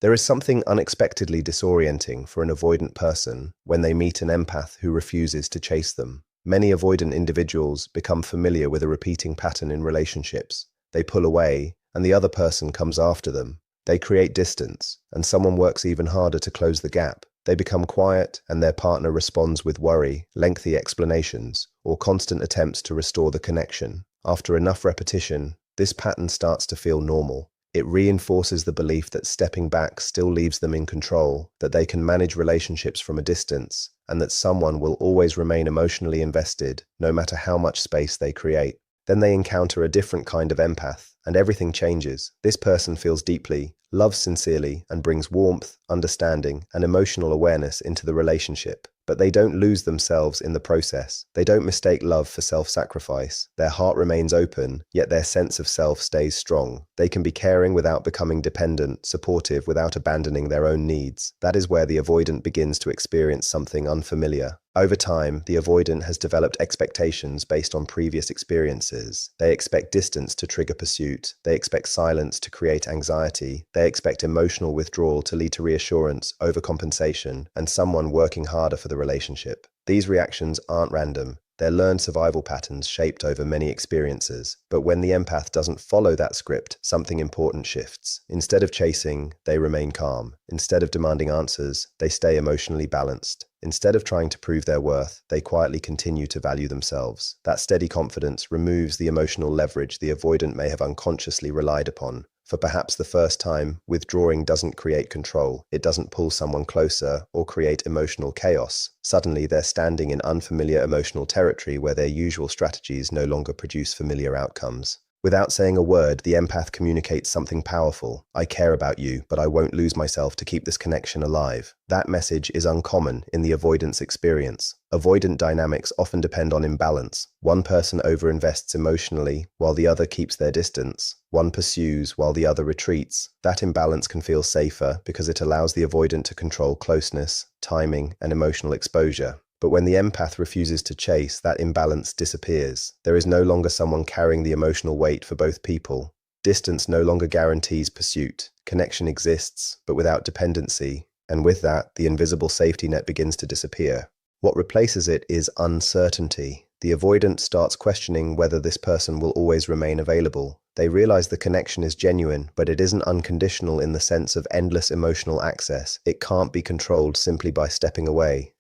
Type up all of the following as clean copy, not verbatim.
There is something unexpectedly disorienting for an avoidant person when they meet an empath who refuses to chase them. Many avoidant individuals become familiar with a repeating pattern in relationships. They pull away, and the other person comes after them. They create distance, and someone works even harder to close the gap. They become quiet, and their partner responds with worry, lengthy explanations, or constant attempts to restore the connection. After enough repetition, this pattern starts to feel normal. It reinforces the belief that stepping back still leaves them in control, that they can manage relationships from a distance, and that someone will always remain emotionally invested, no matter how much space they create. Then they encounter a different kind of empath, and everything changes. This person feels deeply, loves sincerely, and brings warmth, understanding, and emotional awareness into the relationship. But they don't lose themselves in the process. They don't mistake love for self-sacrifice. Their heart remains open, yet their sense of self stays strong. They can be caring without becoming dependent, supportive without abandoning their own needs. That is where the avoidant begins to experience something unfamiliar. Over time, the avoidant has developed expectations based on previous experiences. They expect distance to trigger pursuit. They expect silence to create anxiety. They expect emotional withdrawal to lead to reassurance, overcompensation, and someone working harder for the relationship. These reactions aren't random. They're learned survival patterns shaped over many experiences. But when the empath doesn't follow that script, something important shifts. Instead of chasing, they remain calm. Instead of demanding answers, they stay emotionally balanced. Instead of trying to prove their worth, they quietly continue to value themselves. That steady confidence removes the emotional leverage the avoidant may have unconsciously relied upon. For perhaps the first time, withdrawing doesn't create control. It doesn't pull someone closer or create emotional chaos. Suddenly, they're standing in unfamiliar emotional territory where their usual strategies no longer produce familiar outcomes. Without saying a word, the empath communicates something powerful. I care about you, but I won't lose myself to keep this connection alive. That message is uncommon in the avoidance experience. Avoidant dynamics often depend on imbalance. One person overinvests emotionally, while the other keeps their distance. One pursues, while the other retreats. That imbalance can feel safer because it allows the avoidant to control closeness, timing, and emotional exposure. But when the empath refuses to chase, that imbalance disappears. There is no longer someone carrying the emotional weight for both people. Distance no longer guarantees pursuit. Connection exists, but without dependency. And with that, the invisible safety net begins to disappear. What replaces it is uncertainty. The avoidant starts questioning whether this person will always remain available. They realize the connection is genuine, but it isn't unconditional in the sense of endless emotional access. It can't be controlled simply by stepping away.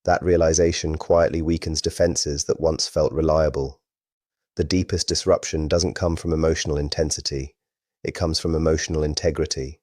That realization quietly weakens defenses that once felt reliable. The deepest disruption doesn't come from emotional intensity. It comes from emotional integrity.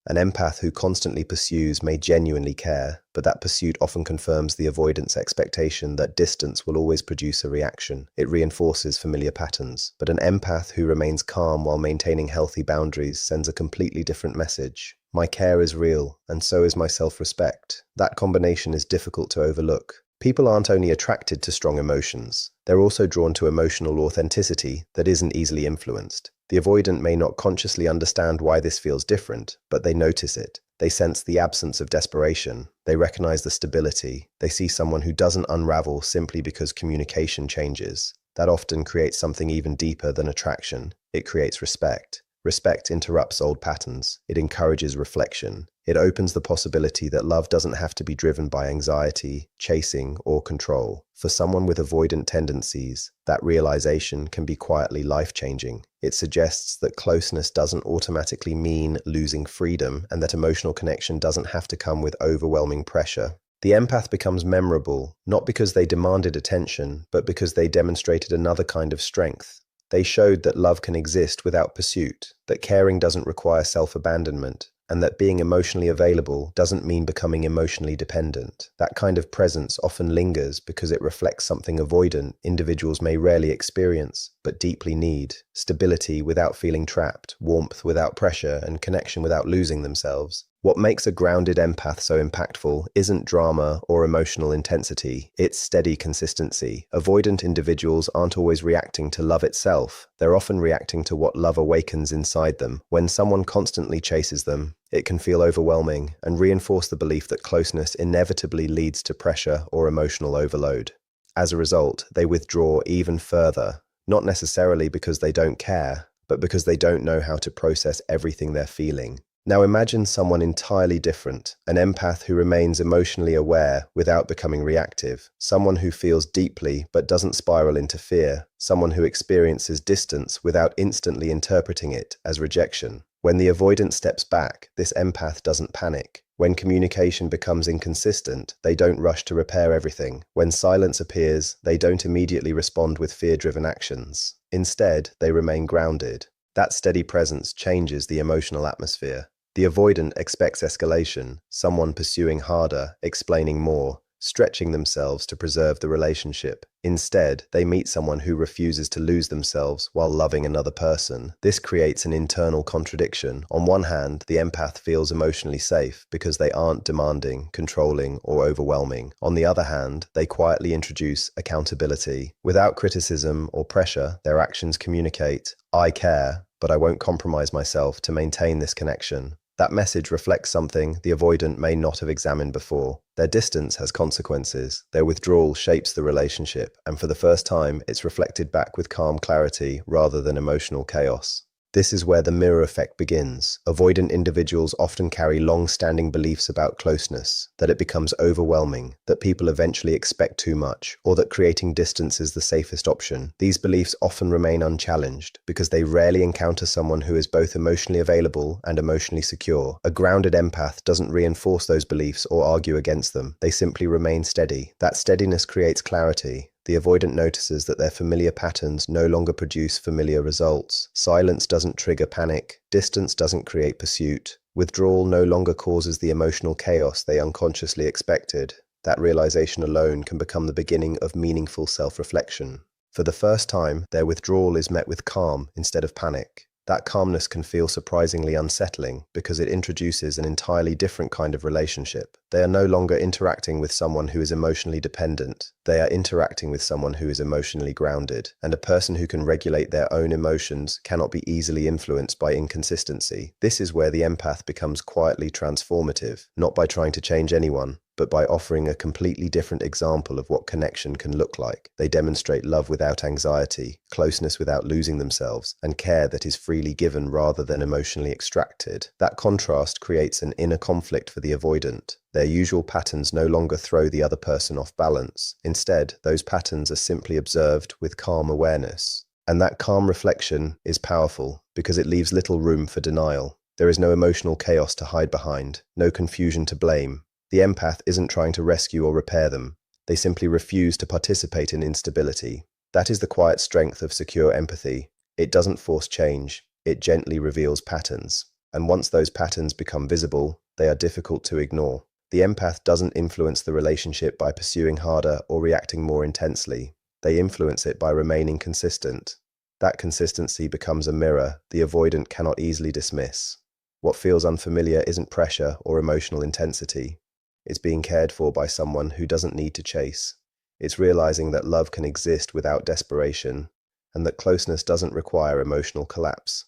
An empath who constantly pursues may genuinely care, but that pursuit often confirms the avoidance expectation that distance will always produce a reaction. It reinforces familiar patterns. But an empath who remains calm while maintaining healthy boundaries sends a completely different message. My care is real, and so is my self-respect. That combination is difficult to overlook. People aren't only attracted to strong emotions, they're also drawn to emotional authenticity that isn't easily influenced. The avoidant may not consciously understand why this feels different, but they notice it. They sense the absence of desperation. They recognize the stability. They see someone who doesn't unravel simply because communication changes. That often creates something even deeper than attraction. It creates respect. Respect interrupts old patterns. It encourages reflection. It opens the possibility that love doesn't have to be driven by anxiety, chasing, or control. For someone with avoidant tendencies, that realization can be quietly life-changing. It suggests that closeness doesn't automatically mean losing freedom, and that emotional connection doesn't have to come with overwhelming pressure. The empath becomes memorable, not because they demanded attention, but because they demonstrated another kind of strength. They showed that love can exist without pursuit, that caring doesn't require self-abandonment, and that being emotionally available doesn't mean becoming emotionally dependent. That kind of presence often lingers because it reflects something avoidant individuals may rarely experience, but deeply need: stability without feeling trapped, warmth without pressure, and connection without losing themselves. What makes a grounded empath so impactful isn't drama or emotional intensity, it's steady consistency. Avoidant individuals aren't always reacting to love itself, they're often reacting to what love awakens inside them. When someone constantly chases them, it can feel overwhelming and reinforce the belief that closeness inevitably leads to pressure or emotional overload. As a result, they withdraw even further, not necessarily because they don't care, but because they don't know how to process everything they're feeling. Now imagine someone entirely different, an empath who remains emotionally aware without becoming reactive, someone who feels deeply but doesn't spiral into fear, someone who experiences distance without instantly interpreting it as rejection. When the avoidant steps back, this empath doesn't panic. When communication becomes inconsistent, they don't rush to repair everything. When silence appears, they don't immediately respond with fear-driven actions. Instead, they remain grounded. That steady presence changes the emotional atmosphere. The avoidant expects escalation, someone pursuing harder, explaining more, stretching themselves to preserve the relationship. Instead, they meet someone who refuses to lose themselves while loving another person. This creates an internal contradiction. On one hand, the empath feels emotionally safe because they aren't demanding, controlling, or overwhelming. On the other hand, they quietly introduce accountability. Without criticism or pressure, their actions communicate, "I care, but I won't compromise myself to maintain this connection." That message reflects something the avoidant may not have examined before. Their distance has consequences. Their withdrawal shapes the relationship, and for the first time, it's reflected back with calm clarity rather than emotional chaos. This is where the mirror effect begins. Avoidant individuals often carry long-standing beliefs about closeness, that it becomes overwhelming, that people eventually expect too much, or that creating distance is the safest option. These beliefs often remain unchallenged because they rarely encounter someone who is both emotionally available and emotionally secure. A grounded empath doesn't reinforce those beliefs or argue against them. They simply remain steady. That steadiness creates clarity. The avoidant notices that their familiar patterns no longer produce familiar results. Silence doesn't trigger panic. Distance doesn't create pursuit. Withdrawal no longer causes the emotional chaos they unconsciously expected. That realization alone can become the beginning of meaningful self-reflection. For the first time, their withdrawal is met with calm instead of panic. That calmness can feel surprisingly unsettling because it introduces an entirely different kind of relationship. They are no longer interacting with someone who is emotionally dependent. They are interacting with someone who is emotionally grounded, and a person who can regulate their own emotions cannot be easily influenced by inconsistency. This is where the empath becomes quietly transformative, not by trying to change anyone, but by offering a completely different example of what connection can look like. They demonstrate love without anxiety, closeness without losing themselves, and care that is freely given rather than emotionally extracted. That contrast creates an inner conflict for the avoidant. Their usual patterns no longer throw the other person off balance. Instead, those patterns are simply observed with calm awareness. And that calm reflection is powerful because it leaves little room for denial. There is no emotional chaos to hide behind, no confusion to blame. The empath isn't trying to rescue or repair them. They simply refuse to participate in instability. That is the quiet strength of secure empathy. It doesn't force change. It gently reveals patterns. And once those patterns become visible, they are difficult to ignore. The empath doesn't influence the relationship by pursuing harder or reacting more intensely. They influence it by remaining consistent. That consistency becomes a mirror the avoidant cannot easily dismiss. What feels unfamiliar isn't pressure or emotional intensity. It's being cared for by someone who doesn't need to chase. It's realizing that love can exist without desperation, and that closeness doesn't require emotional collapse.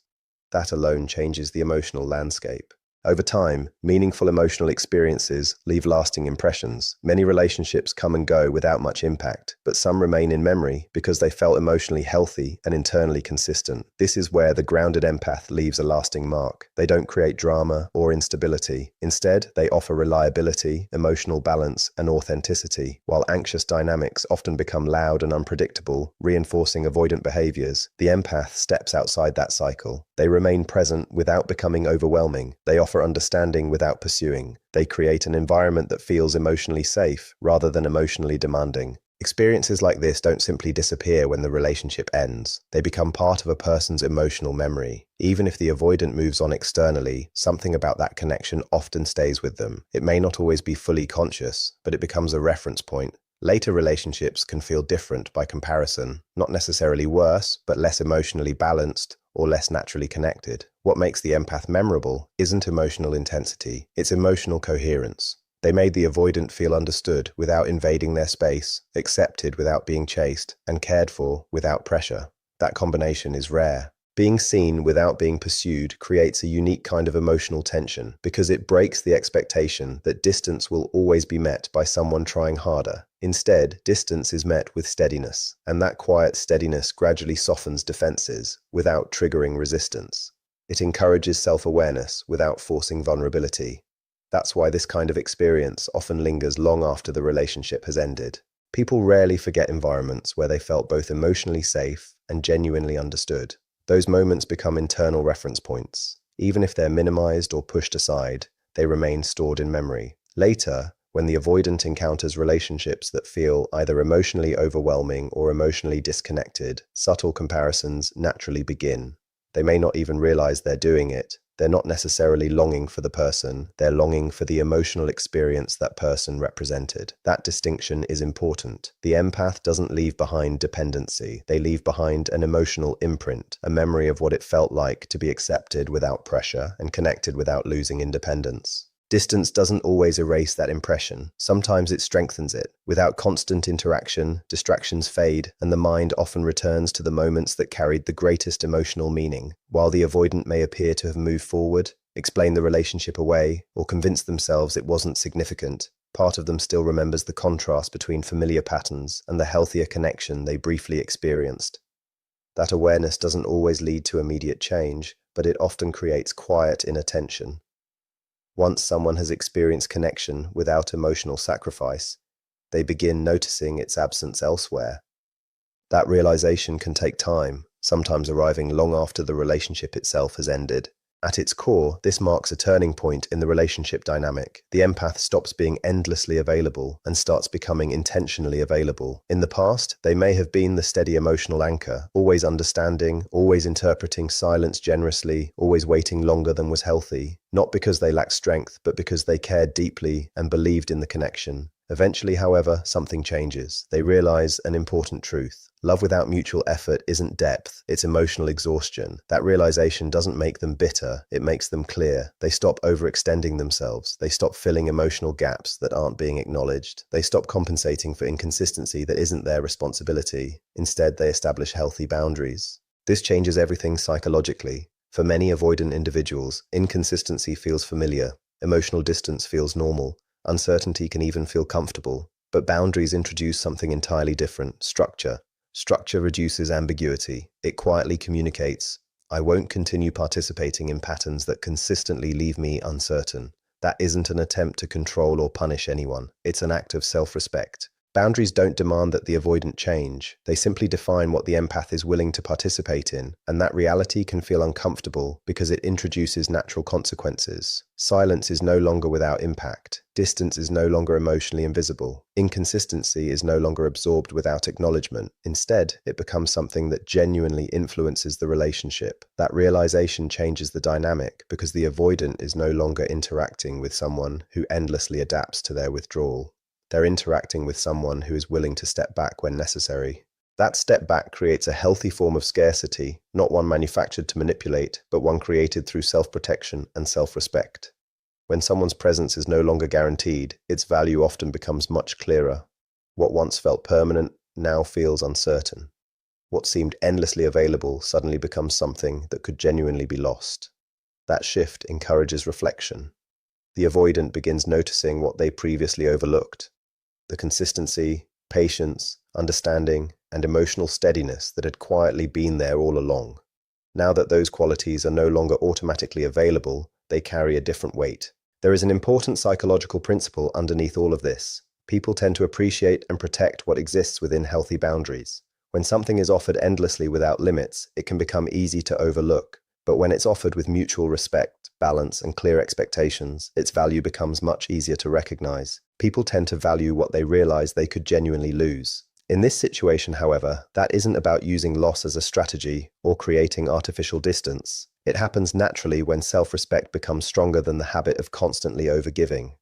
That alone changes the emotional landscape. Over time, meaningful emotional experiences leave lasting impressions. Many relationships come and go without much impact, but some remain in memory because they felt emotionally healthy and internally consistent. This is where the grounded empath leaves a lasting mark. They don't create drama or instability. Instead, they offer reliability, emotional balance, and authenticity. While anxious dynamics often become loud and unpredictable, reinforcing avoidant behaviors, the empath steps outside that cycle. They remain present without becoming overwhelming. They offer understanding without pursuing. They create an environment that feels emotionally safe rather than emotionally demanding. Experiences like this don't simply disappear when the relationship ends. They become part of a person's emotional memory. Even if the avoidant moves on externally, something about that connection often stays with them. It may not always be fully conscious, but it becomes a reference point. Later relationships can feel different by comparison, not necessarily worse, but less emotionally balanced or less naturally connected. What makes the empath memorable isn't emotional intensity, it's emotional coherence. They made the avoidant feel understood without invading their space, accepted without being chased, and cared for without pressure. That combination is rare. Being seen without being pursued creates a unique kind of emotional tension because it breaks the expectation that distance will always be met by someone trying harder. Instead, distance is met with steadiness, and that quiet steadiness gradually softens defenses without triggering resistance. It encourages self-awareness without forcing vulnerability. That's why this kind of experience often lingers long after the relationship has ended. People rarely forget environments where they felt both emotionally safe and genuinely understood. Those moments become internal reference points. Even if they're minimized or pushed aside, they remain stored in memory. Later, when the avoidant encounters relationships that feel either emotionally overwhelming or emotionally disconnected, subtle comparisons naturally begin. They may not even realize they're doing it. They're not necessarily longing for the person, they're longing for the emotional experience that person represented. That distinction is important. The empath doesn't leave behind dependency. They leave behind an emotional imprint, a memory of what it felt like to be accepted without pressure and connected without losing independence. Distance doesn't always erase that impression. Sometimes it strengthens it. Without constant interaction, distractions fade, and the mind often returns to the moments that carried the greatest emotional meaning. While the avoidant may appear to have moved forward, explain the relationship away, or convince themselves it wasn't significant, part of them still remembers the contrast between familiar patterns and the healthier connection they briefly experienced. That awareness doesn't always lead to immediate change, but it often creates quiet inner tension. Once someone has experienced connection without emotional sacrifice, they begin noticing its absence elsewhere. That realization can take time, sometimes arriving long after the relationship itself has ended. At its core, this marks a turning point in the relationship dynamic. The empath stops being endlessly available and starts becoming intentionally available. In the past, they may have been the steady emotional anchor, always understanding, always interpreting silence generously, always waiting longer than was healthy, not because they lacked strength, but because they cared deeply and believed in the connection. Eventually, however, something changes. They realize an important truth. Love without mutual effort isn't depth, it's emotional exhaustion. That realization doesn't make them bitter, it makes them clear. They stop overextending themselves. They stop filling emotional gaps that aren't being acknowledged. They stop compensating for inconsistency that isn't their responsibility. Instead, they establish healthy boundaries. This changes everything psychologically. For many avoidant individuals, inconsistency feels familiar, emotional distance feels normal, uncertainty can even feel comfortable. But boundaries introduce something entirely different: structure. Structure reduces ambiguity. It quietly communicates, I won't continue participating in patterns that consistently leave me uncertain. That isn't an attempt to control or punish anyone. It's an act of self-respect. Boundaries don't demand that the avoidant change. They simply define what the empath is willing to participate in, and that reality can feel uncomfortable because it introduces natural consequences. Silence is no longer without impact. Distance is no longer emotionally invisible. Inconsistency is no longer absorbed without acknowledgement. Instead, it becomes something that genuinely influences the relationship. That realization changes the dynamic because the avoidant is no longer interacting with someone who endlessly adapts to their withdrawal. They're interacting with someone who is willing to step back when necessary. That step back creates a healthy form of scarcity, not one manufactured to manipulate, but one created through self-protection and self-respect. When someone's presence is no longer guaranteed, its value often becomes much clearer. What once felt permanent now feels uncertain. What seemed endlessly available suddenly becomes something that could genuinely be lost. That shift encourages reflection. The avoidant begins noticing what they previously overlooked: the consistency, patience, understanding, and emotional steadiness that had quietly been there all along. Now that those qualities are no longer automatically available, they carry a different weight. There is an important psychological principle underneath all of this. People tend to appreciate and protect what exists within healthy boundaries. When something is offered endlessly without limits, it can become easy to overlook. But when it's offered with mutual respect, balance, and clear expectations, its value becomes much easier to recognize. People tend to value what they realize they could genuinely lose. In this situation, however, that isn't about using loss as a strategy or creating artificial distance. It happens naturally when self-respect becomes stronger than the habit of constantly overgiving.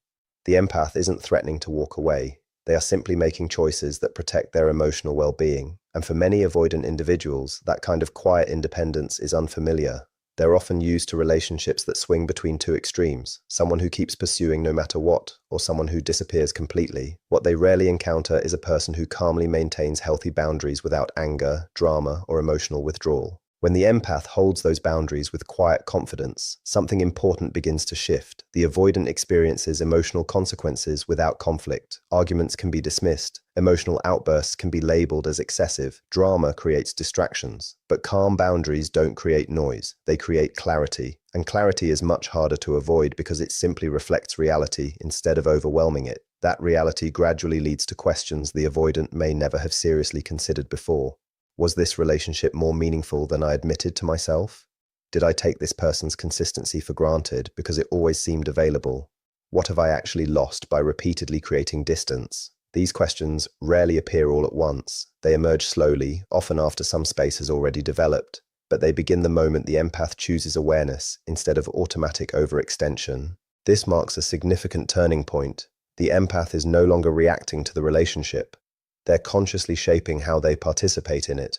The empath isn't threatening to walk away. They are simply making choices that protect their emotional well-being. And for many avoidant individuals, that kind of quiet independence is unfamiliar. They're often used to relationships that swing between two extremes: someone who keeps pursuing no matter what, or someone who disappears completely. What they rarely encounter is a person who calmly maintains healthy boundaries without anger, drama, or emotional withdrawal. When the empath holds those boundaries with quiet confidence, something important begins to shift. The avoidant experiences emotional consequences without conflict. Arguments can be dismissed. Emotional outbursts can be labeled as excessive. Drama creates distractions. But calm boundaries don't create noise. They create clarity. And clarity is much harder to avoid because it simply reflects reality instead of overwhelming it. That reality gradually leads to questions the avoidant may never have seriously considered before. Was this relationship more meaningful than I admitted to myself? Did I take this person's consistency for granted because it always seemed available? What have I actually lost by repeatedly creating distance? These questions rarely appear all at once. They emerge slowly, often after some space has already developed, but they begin the moment the empath chooses awareness instead of automatic overextension. This marks a significant turning point. The empath is no longer reacting to the relationship. They're consciously shaping how they participate in it.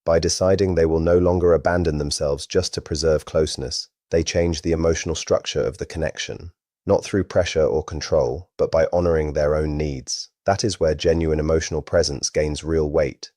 By deciding they will no longer abandon themselves just to preserve closeness, they change the emotional structure of the connection, not through pressure or control, but by honoring their own needs. That is where genuine emotional presence gains real weight.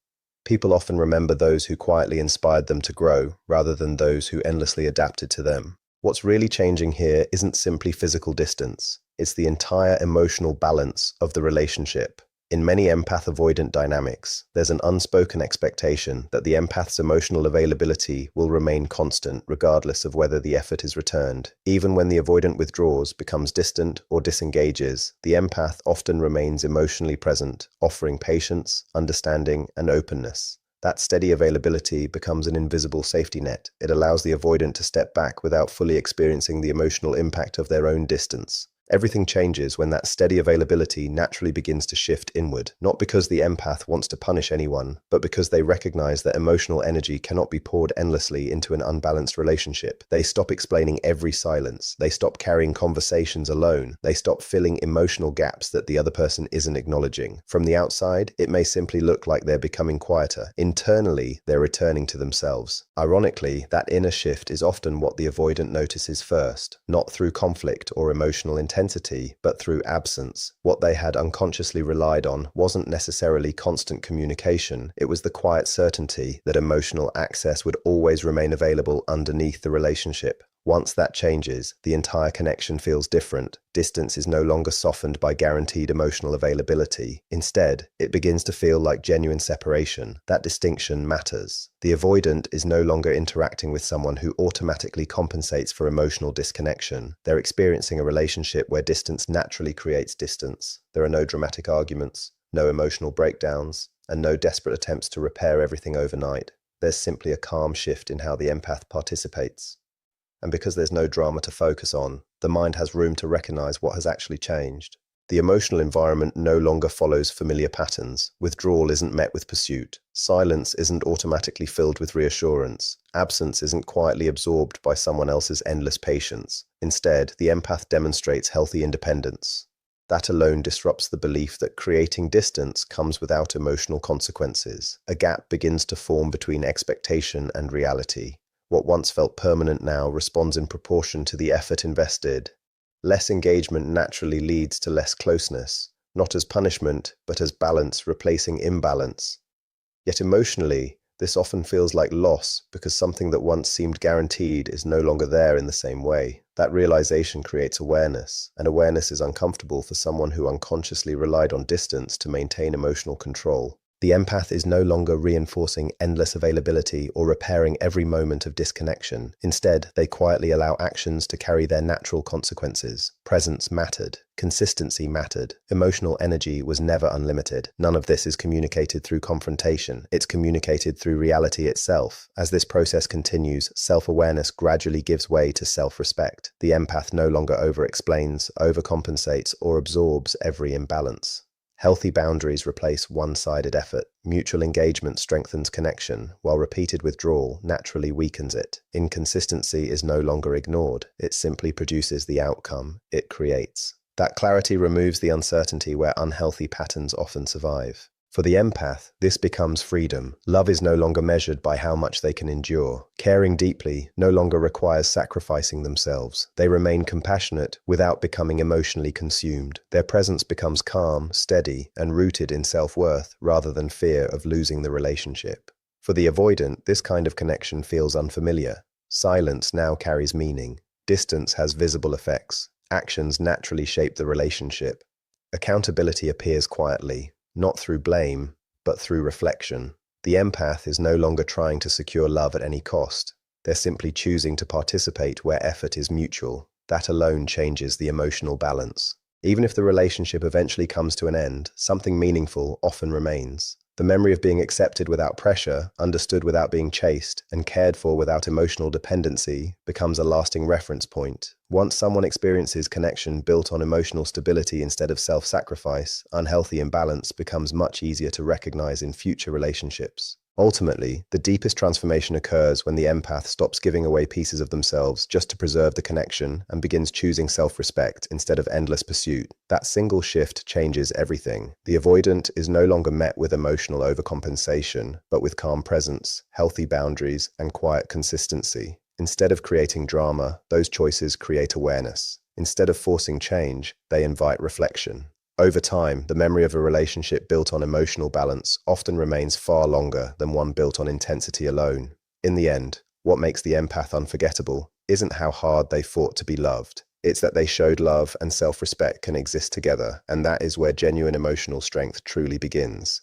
People often remember those who quietly inspired them to grow, rather than those who endlessly adapted to them. What's really changing here isn't simply physical distance. It's the entire emotional balance of the relationship. In many empath-avoidant dynamics, there's an unspoken expectation that the empath's emotional availability will remain constant regardless of whether the effort is returned. Even when the avoidant withdraws, becomes distant, or disengages, the empath often remains emotionally present, offering patience, understanding, and openness. That steady availability becomes an invisible safety net. It allows the avoidant to step back without fully experiencing the emotional impact of their own distance. Everything changes when that steady availability naturally begins to shift inward, not because the empath wants to punish anyone, but because they recognize that emotional energy cannot be poured endlessly into an unbalanced relationship. They stop explaining every silence. They stop carrying conversations alone. They stop filling emotional gaps that the other person isn't acknowledging. From the outside, it may simply look like they're becoming quieter. Internally, they're returning to themselves. Ironically, that inner shift is often what the avoidant notices first, not through conflict or emotional intensity, but through absence. What they had unconsciously relied on wasn't necessarily constant communication. It was the quiet certainty that emotional access would always remain available underneath the relationship. Once that changes, the entire connection feels different. Distance is no longer softened by guaranteed emotional availability. Instead, it begins to feel like genuine separation. That distinction matters. The avoidant is no longer interacting with someone who automatically compensates for emotional disconnection. They're experiencing a relationship where distance naturally creates distance. There are no dramatic arguments, no emotional breakdowns, and no desperate attempts to repair everything overnight. There's simply a calm shift in how the empath participates. And because there's no drama to focus on, the mind has room to recognize what has actually changed. The emotional environment no longer follows familiar patterns. Withdrawal isn't met with pursuit. Silence isn't automatically filled with reassurance. Absence isn't quietly absorbed by someone else's endless patience. Instead, the empath demonstrates healthy independence. That alone disrupts the belief that creating distance comes without emotional consequences. A gap begins to form between expectation and reality. What once felt permanent now responds in proportion to the effort invested. Less engagement naturally leads to less closeness, not as punishment, but as balance replacing imbalance. Yet emotionally, this often feels like loss because something that once seemed guaranteed is no longer there in the same way. That realization creates awareness, and awareness is uncomfortable for someone who unconsciously relied on distance to maintain emotional control. The empath is no longer reinforcing endless availability or repairing every moment of disconnection. Instead, they quietly allow actions to carry their natural consequences. Presence mattered. Consistency mattered. Emotional energy was never unlimited. None of this is communicated through confrontation. It's communicated through reality itself. As this process continues, self-awareness gradually gives way to self-respect. The empath no longer over-explains, overcompensates, or absorbs every imbalance. Healthy boundaries replace one-sided effort. Mutual engagement strengthens connection, while repeated withdrawal naturally weakens it. Inconsistency is no longer ignored. It simply produces the outcome it creates. That clarity removes the uncertainty where unhealthy patterns often survive. For the empath, this becomes freedom. Love is no longer measured by how much they can endure. Caring deeply no longer requires sacrificing themselves. They remain compassionate without becoming emotionally consumed. Their presence becomes calm, steady, and rooted in self-worth rather than fear of losing the relationship. For the avoidant, this kind of connection feels unfamiliar. Silence now carries meaning. Distance has visible effects. Actions naturally shape the relationship. Accountability appears quietly, not through blame, but through reflection. The empath is no longer trying to secure love at any cost. They're simply choosing to participate where effort is mutual. That alone changes the emotional balance. Even if the relationship eventually comes to an end, something meaningful often remains. The memory of being accepted without pressure, understood without being chased, and cared for without emotional dependency becomes a lasting reference point. Once someone experiences connection built on emotional stability instead of self-sacrifice, unhealthy imbalance becomes much easier to recognize in future relationships. Ultimately, the deepest transformation occurs when the empath stops giving away pieces of themselves just to preserve the connection and begins choosing self-respect instead of endless pursuit. That single shift changes everything. The avoidant is no longer met with emotional overcompensation, but with calm presence, healthy boundaries, and quiet consistency. Instead of creating drama, those choices create awareness. Instead of forcing change, they invite reflection. Over time, the memory of a relationship built on emotional balance often remains far longer than one built on intensity alone. In the end, what makes the empath unforgettable isn't how hard they fought to be loved. It's that they showed love and self-respect can exist together, and that is where genuine emotional strength truly begins.